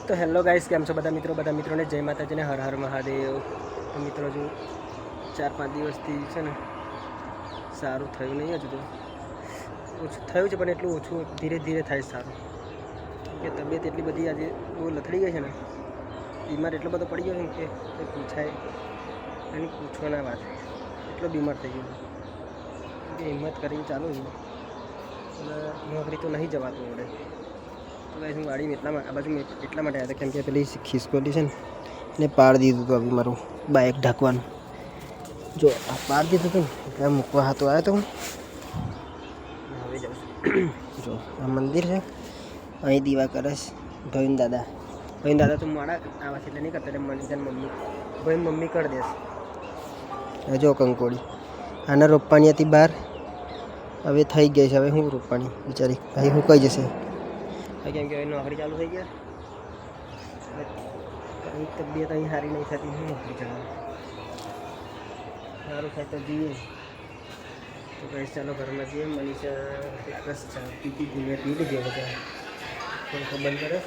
तो hello guys, केम छो બધા મિત્રોને જય માતાજીને હર હર મહાદેવ। તો મિત્રો જો 4-5 દિવસથી છે ને સારું થયું નહીં, હજુ તો ઓછું થયું છે પણ એટલું ઓછું ધીરે ધીરે થાય સારું, કે તબિયત એટલી બધી આજે બહુ લથડી ગઈ છે ને, બીમાર એટલો બધો પડી ગયો છે કે પૂછાય એની પૂછવાના વાત, એટલો બીમાર થઈ ગયો કે હિંમત કરીને ચાલુ છે અને નોકરી તો નહીં જવાતું આવડે। તો ગાઈસ હું ગાડી એટલા આ બાજુ એટલા માટે આવ્યા હતા કેમ કે પેલી ખિસકોલી છે ને એને પાડી દીધું હતું, આવી મારું બાઇક ઢાંકવાનું જો આ પાડી દીધું હતું ને એટલે મૂકવા હતો આવ્યો તો હું હવે જાઉં છું। જો આ મંદિર છે, અહીં દીવા કરે છે ભાઈન દાદા તો મારા આવા છે એટલે નહીં કરતા, એટલે મનીષા મમ્મી ભાઈ મમ્મી કરી દેશે। જો કંકોડી આના રોપવાની હતી બહાર, હવે થઈ ગઈ છે, હવે હું રોપવાની બિચારી ભાઈ હું કહી જશે કેમ કે નોકરી ચાલુ થઈ ગયા, કંઈ તબિયત અહીં સારી નહીં થતી, હું નોકરી ચાલુ સારું થાય તો જઈએ। તો કઈ ચાલો ઘરમાં જઈએ, મનીષા બસ ચા પીતી પી લીધી બધા પંખો બંધ કરે।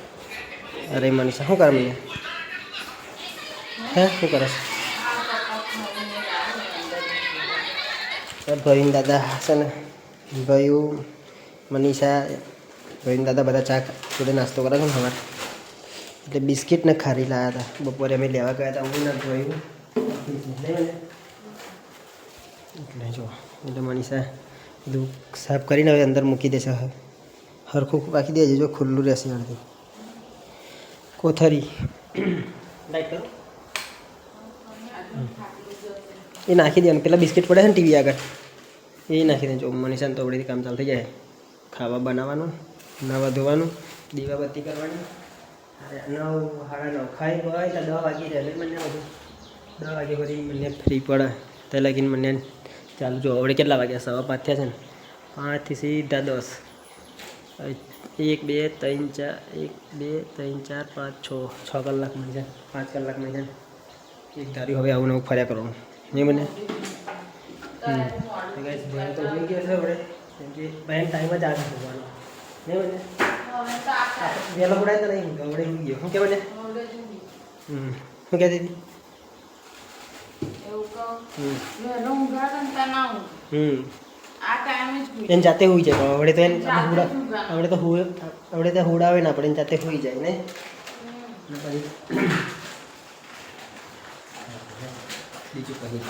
અરે મનીષા શું કરે મને હે શું કરે છે? ભાઈ દાદા છે ને, ભાઈ મનીષા ભાઈ દાદા બધા ચા જોડે નાસ્તો કરે છે ને સવારે, એટલે બિસ્કિટ ને ખારી લાવ્યા હતા, બપોરે અમે લેવા ગયા હતા હું ના ભાઈ એટલે જો એટલે મનીષા બધું સાફ કરીને હવે અંદર મૂકી દેશે, હરખું રાખી દેજે, જો ખુલ્લું રહેશે અડધી કોથરી લાઈટ કરો એ નાખી દેવાનું, પેલા બિસ્કિટ પડે છે ને ટીવી આગળ એ નાખી દે। જો મનીષાને તો આવડેથી કામ ચાલુ થઈ જાય, ખાવા બનાવવાનું, નવા ધોવાનું, દીવાબત્તી કરવાની, અરે 9 સાડા 9 ખાઈ હોય તો 10 વાગી રહે, મને બધું 10 વાગે પછી મને ફ્રી પડે તે લાગીને મને ચાલુ। જો હવે કેટલા વાગ્યા 5:15 થયા છે ને, 5 થી સીધા 10, 1 2 3 4 1 2 3 4 5 6 કલાક મળી જાય, 5 કલાક મળી જાય એક ધારી। હવે આવું નવું ફર્યા કરવાનું નહીં મને ભાઈ તો હોઈ ગયો છે આપણે, કેમ કે ભાઈ ટાઈમ જ આવે હોવાનો નહીં મને વહેલો પડાય તો નહીં હવે હોઈ ગયો, શું કે મને શું કહેતી હતી એને જાતે હોઈ જાય, આવડે તો એને આવડે તો હુડાવે ના પડે, એને જાતે હોઈ જાય ને પછી બીજું કહી